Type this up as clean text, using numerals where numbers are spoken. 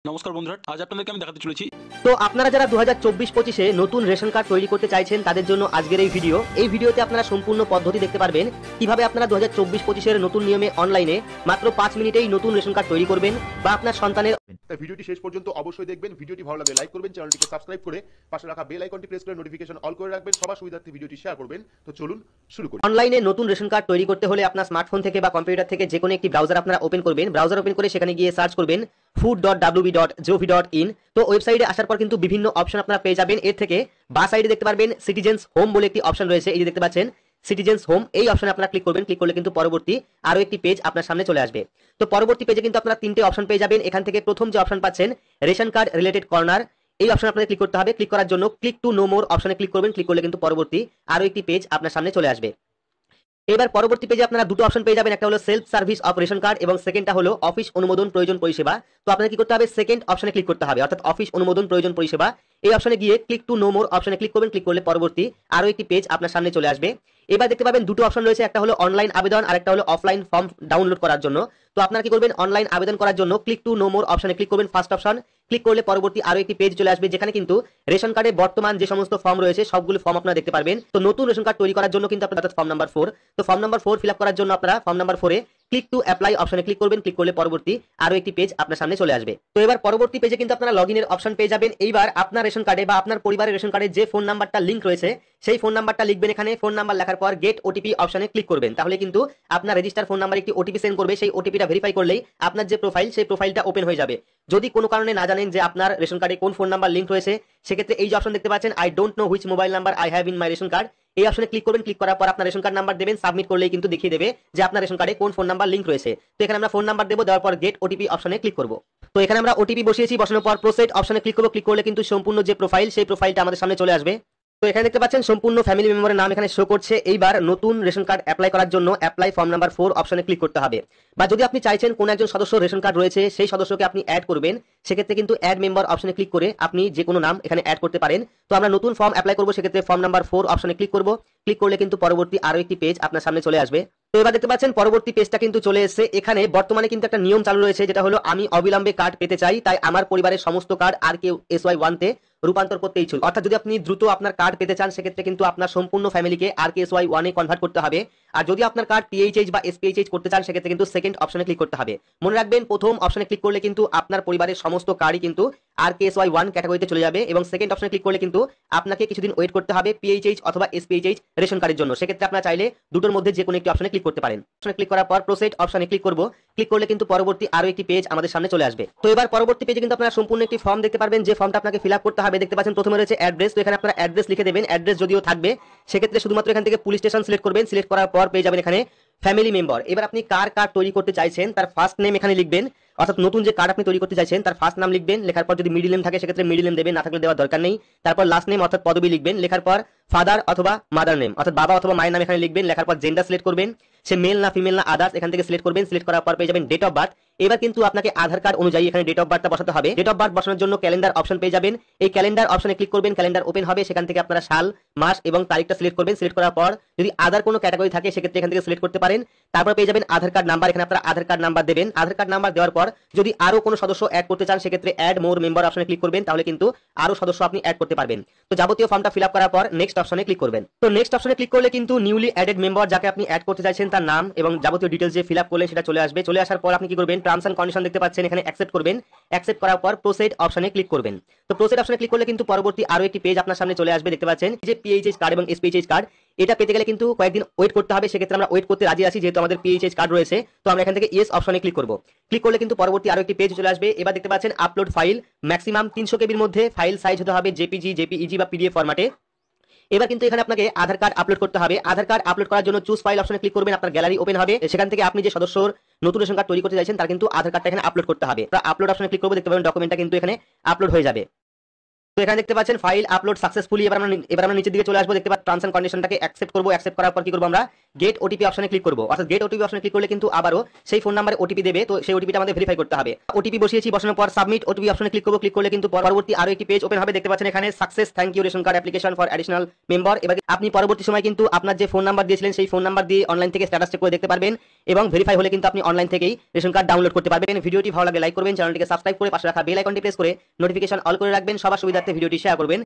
নমস্কার বন্ধুরা, আজ আপনাদেরকে আমি দেখাতে চলেছি। তো আপনারা যারা 2024-25-এ নতুন রেশন কার্ড তৈরি করতে চাইছেন তাদের জন্য আজকের এই ভিডিওতে আপনারা সম্পূর্ণ পদ্ধতি দেখতে পারবেন কিভাবে আপনারা 2024-25-এর নতুন নিয়মে অনলাইনে মাত্র 5 মিনিটেই নতুন রেশন কার্ড তৈরি করবেন বা আপনার সন্তানের। তাই ভিডিওটি শেষ পর্যন্ত অবশ্যই দেখবেন। ভিডিওটি ভালো লাগলে লাইক করবেন, চ্যানেলটিকে সাবস্ক্রাইব করে পাশে রাখা বেল আইকনটি প্রেস করে নোটিফিকেশন অল করে রাখবেন। সবার সুবিধার্থে ভিডিওটি শেয়ার করবেন। তো চলুন শুরু করি। অনলাইনে নতুন রেশন কার্ড তৈরি করতে হলে আপনার স্মার্টফোন থেকে বা কম্পিউটার থেকে যে কোনো একটি ব্রাউজার আপনারা ওপেন করবেন। ব্রাউজার ওপেন করে সেখানে গিয়ে সার্চ করবেন food.wb.gov.in। তো ওয়েবসাইটে আসার পর কিন্তু বিভিন্ন অপশন আপনারা পেয়ে যাবেন। এর থেকে বা সাইডে দেখতে পারবেন সিটিজেন্স হোম বলে একটি অপশন রয়েছে, এই যে দেখতে পাচ্ছেন সিটিজেন্স হোম, এই অপশনে আপনারা ক্লিক করবেন। ক্লিক করলে কিন্তু পরবর্তী আরো একটি পেজ আপনার সামনে চলে আসবে। তো পরবর্তী পেজে কিন্তু আপনারা তিনটে অপশন পেয়ে যাবেন। এখান থেকে প্রথম যে অপশন পাচ্ছেন রেশন কার্ড রিলেটেড কর্নার, এই অপশন আপনাদের ক্লিক করতে হবে। ক্লিক করার জন্য ক্লিক টু নো মোর অপশনে ক্লিক করবেন। ক্লিক করলে কিন্তু পরবর্তী আরো একটি পেজ আপনার সামনে চলে আসবে। এবার পরবর্তী পেজে আপনারা দুটো অপশন পেয়ে যাবেন, একটা হলো self service of ration card এবং সেকেন্ডটা হলো অফিস অনুমোদন প্রয়োজন পরিষেবা। তো আপনাদের কি করতে হবে, সেকেন্ড অপশনে ক্লিক করতে হবে, অর্থাৎ অফিস অনুমোদন প্রয়োজন পরিষেবা। এই অপশনে গিয়ে ক্লিক টু নো মোর অপশনে ক্লিক করবেন। ক্লিক করলে পরবর্তী আরো একটি পেজ আপনার সামনে চলে আসবে। এবার দেখতে পাবেন দুটো অপশন রয়েছে, একটা হলো অনলাইন আবেদন আর একটা হলো অফলাইন ফর্ম ডাউনলোড করার জন্য। তো আপনারা কি করবেন, অনলাইন আবেদন করার জন্য ক্লিক টু নো মোর অপশনে ক্লিক করবেন, ফার্স্ট অপশন। ক্লিক করলে পরবর্তী আরো একটি পেজ চলে আসবে, যেখানে কিন্তু রেশন কার্ডে বর্তমান যে সমস্ত ফর্ম রয়েছে সবগুলো ফর্ম আপনারা দেখতে পারবেন। তো নতুন রেশন কার্ড তৈরি করার জন্য কিন্তু আপনার ফর্ম নাম্বার 4, তো ফর্ম নাম্বার 4 ফিল আপ করার জন্য আপনারা form number 4 A click to apply অপশনে ক্লিক করবেন। ক্লিক করলে পরবর্তী আরো একটি পেজ আপনার সামনে চলে আসবে। তো এবার পরবর্তী পেজে কিন্তু আপনারা লগইনের অপশন পেয়ে যাবেন। এইবার আপনার রেশন কার্ডে বা আপনার পরিবারের রেশন কার্ডে যে ফোন নাম্বারটা লিংক রয়েছে সেই ফোন নাম্বারটা লিখবেন। এখানে ফোন নাম্বার লেখার পর গেট ওটিপি অপশনে ক্লিক করবেন। তাহলে কিন্তু আপনার রেজিস্টার ফোন নাম্বার একটি ওটিপি সেন্ড করবে, সেই ওটিপিটা ভেরিফাই করলেই আপনার যে প্রোফাইল সেই প্রোফাইলটা ওপেন হয়ে যাবে। যদি কোনো কারণে না জানেন যে আপনার রেশন কার্ডে কোন ফোন নাম্বার লিংক রয়েছে, সেক্ষেত্রে এই যে অপশন দেখতে পাচ্ছেন I don't know which mobile number I have in my ration card, এই অপশনে ক্লিক করবেন। ক্লিক করার পর আপনার রেশন কার্ড নাম্বার দেবেন, সাবমিট করলেই কিন্তু দেখিয়ে দেবে যে আপনার রেশন কার্ডে কোন ফোন নাম্বার লিংক রয়েছে। তো এখানে আমরা ফোন নাম্বার দেবো, দেওয়ার পর গেট ওটিপি অপশনে ক্লিক করব। তো এখানে আমরা ওটিপি বসিয়েছি, বসানোর পর প্রসিড অপশনে ক্লিক করব। ক্লিক করলে কিন্তু সম্পূর্ণ যে প্রোফাইল সেই প্রোফাইলটা আমাদের সামনে চলে আসবে। তো এখানে দেখতে পাচ্ছেন সম্পূর্ণ ফ্যামিলি মেম্বারের নাম এখানে শো করছে। এইবার নতুন রেশন কার্ড অ্যাপ্লাই করার জন্য অ্যাপ্লাই ফর্ম নাম্বার 4 অপশনে ক্লিক করতে হবে। বা যদি আপনি চাইছেন কোন একজন সদস্য রেশন কার্ড রয়েছে সেই সদস্যকে আপনি অ্যাড করবেন, সেক্ষেত্রে কিন্তু অ্যাড মেম্বার অপশনে ক্লিক করে আপনি যে কোনো নাম এখানে অ্যাড করতে পারেন। তো আমরা নতুন ফর্ম অ্যাপ্লাই করব, সেক্ষেত্রে ফর্ম নাম্বার 4 অপশনে ক্লিক করব। ক্লিক করলে কিন্তু পরবর্তী আরো একটি পেজ আপনার সামনে চলে আসবে। তো এবার দেখতে পাচ্ছেন পরবর্তী পেজটা কিন্তু চলে এসেছে। এখানে বর্তমানে কিন্তু একটা নিয়ম চালু রয়েছে, যেটা হলো আমি অবিলম্বে কার্ড পেতে চাই, তাই আমার পরিবারের সমস্ত কার্ড আর কেউ SY1 তে রূপান্তর করতে ইচ্ছুক। অর্থাৎ যদি আপনি দ্রুত আপনার কার্ড পেতে চান, সেক্ষেত্রে কিন্তু আপনার সম্পূর্ণ ফ্যামিলিকে RKSY1 এ কনভার্ট করতে হবে। আর যদি আপনার কার্ড PHH বা SPHH করতে চান, সেক্ষেত্রে কিন্তু সেকেন্ড অপশনে ক্লিক করতে হবে। মনে রাখবেন, প্রথম অপশনে ক্লিক করলে কিন্তু আপনার পরিবারের সমস্ত কার্ডই কিন্তু RKSY1 ক্যাটাগরিতে চলে যাবে এবং সেকেন্ড অপশনে ক্লিক করলে কিন্তু আপনাকে কিছুদিন ওয়েট করতে হবে PHH অথবা SPHH রেশন কার্ডের জন্য। সেক্ষেত্রে আপনারা চাইলে দুটোর মধ্যে যে কোনো একটি অপশনে ক্লিক করতে পারেন। অপশনে ক্লিক করার পর প্রসিড অপশনে ক্লিক করব। ক্লিক করলে কিন্তু পরবর্তী আরো একটি পেজ আমাদের সামনে চলে আসবে। তো এবার পরবর্তী পেজে কিন্তু আপনারা সম্পূর্ণ একটি ফর্ম দেখতে পারবেন, যে ফর্মটা আপনাকে ফিল আপ করতে হবে। দেখতে পাচ্ছেন প্রথমে রয়েছে অ্যাড্রেস, তো এখানে আপনারা অ্যাড্রেস লিখে দেবেন। অ্যাড্রেস যদিও থাকবে, সেক্ষেত্রে শুধুমাত্র এখান থেকে পুলিশ স্টেশন সিলেক্ট করবেন। সিলেক্ট করার পর পেয়ে যাবেন এখানে ফ্যামিলি মেম্বার। এবার আপনি কার কার্ড তৈরি করতে চাইছেন তার ফার্স্ট নেম এখানে লিখবেন, অর্থাৎ নতুন যে কার্ড আপনি তৈরি করতে চাইছেন তার ফার্স্ট নাম লিখবেন। লেখার পর যদি মিডল নেম থাকে সেক্ষেত্রে মিডল নেম দেবেন, না থাকলে দেওয়ার দরকার নেই। তারপর লাস্ট নেম অর্থাৎ পদবি লিখবেন। লেখার পর ফাদার অথবা মাদার নেম অর্থাৎ বাবা অথবা মায়ের নাম এখানে লিখবেন। লেখার পর জেন্ডার সিলেক্ট করবেন, সে মেল না ফিমেল না আদার্স এখান থেকে সিলেক্ট করবেন। সিলেক্ট করার পর পেয়ে যাবেন ডেট অফ বার্থ। এবার কিন্তু আপনাকে আধার কার্ড অনুযায়ী এখানে ডেট অফ বার্থটা বসাতে হবে। ডেট অফ বার্থ বসানোর জন্য ক্যালেন্ডার অপশন পেয়ে যাবেন। এই ক্যালেন্ডার অপশনে ক্লিক করবেন, ক্যালেন্ডার ওপেন হবে। সেখান থেকে আপনারা সাল, মাস এবং তারিখটা সিলেক্ট করবেন। সিলেক্ট করার পর যদি আদার কোনো ক্যাটাগরি থাকে সেক্ষেত্রে এখান থেকে সিলেক্ট করতে পারেন। তারপর পেয়ে যাবেন আধার কার্ড নাম্বার, এখানে আপনারা আধার কার্ড নাম্বার দেবেন। আধার কার্ড নাম্বার দেওয়ার পর যদি আরো কোনো সদস্য অ্যাড করতে চান, সেক্ষেত্রে অ্যাড মোর মেম্বার অপশনে ক্লিক করবেন, তাহলে কিন্তু আরো সদস্য আপনি অ্যাড করতে পারবেন। তো যাবতীয় ফর্মটা ফিল আপ করার পর নেক্সট অপশনে ক্লিক করবেন। তো নেক্সট অপশনে ক্লিক করলে কিন্তু নিউলি অ্যাডেড মেম্বার যাকে আপনি অ্যাড করতে চাইছেন তার নাম এবং যাবতীয় ডিটেইলস যে ফিল আপ করলেন সেটা চলে আসবে। চলে আসার পর আপনি কি করবেন, টার্মস এন্ড কন্ডিশন দেখতে পাচ্ছেন এখানে অ্যাকসেপ্ট করবেন। অ্যাকসেপ্ট করার পর প্রসিড অপশনে ক্লিক করবেন। তো প্রসিড অপশনে ক্লিক করলে কিন্তু পরবর্তী আরো একটি পেজ আপনার সামনে চলে আসবে। দেখতে পাচ্ছেন যে PHH কার্ড এবং SPHH কার্ড এটা পেতে গেলে কিন্তু কয়েকদিন ওয়েট করতে হবে। সেক্ষেত্রে আমরা ওয়েট করতে রাজি আছি, যেহেতু আমাদের PHH কার্ড রয়েছে। তো আমরা এখান থেকে ইয়েস অপশনে ক্লিক করব। ক্লিক করলে কিন্তু পরবর্তী আরো একটি পেজ চলে আসবে। এবার দেখতে পাচ্ছেন আপলোড ফাইল, ম্যাক্সিমাম 300 কেবির মধ্যে ফাইল সাইজ হতে হবে JPG, JPEG বা PDF ফরম্যাটে। এবার কিন্তু এখানে আপনাকে আধার কার্ড আপলোড করতে হবে। আধার কার্ড আপলোড করার জন্য চুজ ফাইল অপশনে ক্লিক করবেন, আপনার গ্যালারি ওপেন হবে। সেখান থেকে আপনি যে সদস্যর নতুন রেশন কার্ড তৈরি করতে চাইছেন তার কিন্তু আধার কার্ডটা এখানে আপলোড করতে হবে। আপলোড অপশনে ক্লিক করব, দেখতে পাবেন ডকুমেন্টটা কিন্তু এখানে আপলোড হয়ে যাবে। তো এখানে দেখতে পাচ্ছেন ফাইল আপলোড সাকসেসফুলি। এবার আমরা নিচের দিকে চলে আসবো, দেখতে পাচ্ছেন টার্মস এন্ড কন্ডিশনটাকে অ্যাকসেপ্ট করবো। অ্যাকসেপ্ট করার পর কি করবো আমরা গেট ওটিপি অপশনে ক্লিক করবো। অর্থাৎ গেট ওটিপি অপশনে ক্লিক করলে কিন্তু আবারও সেই ফোন নাম্বারে ওটিপি দেবে, তো সেই ওটিপিটা আমাদের ভেরিফাই করতে হবে। ওটিপি বসিয়েছি, বসানোর পর সাবমিট ওটিপি অপশনে ক্লিক করবো। ক্লিক করলে কিন্তু পরবর্তী আরো একটি পেজ ওপেন হবে। দেখতে পাচ্ছেন এখানে success thank you ration card application for additional member. এবার আপনি পরবর্তী সময় কিন্তু আপনার যে ফোন নাম্বার দিয়েছিলেন সেই ফোন নাম্বার দিয়ে অনলাইন থেকে স্ট্যাটাস চেক করে দেখতে পারবেন এবং ভেরিফাই হলে কিন্তু আপনি অনলাইন থেকেই রেশন কার্ড ডাউনলোড করতে পারবেন। ভিডিওটি ভালো লাগলে লাইক করবেন, চ্যানেলটিকে সাবস্ক্রাইব করে পাশে রাখা বেল আইকনটি প্রেস করে নোটিফিকেশন অল করে রাখবেন। সবার সুবিধার্থে ভিডিওটি শেয়ার করবেন।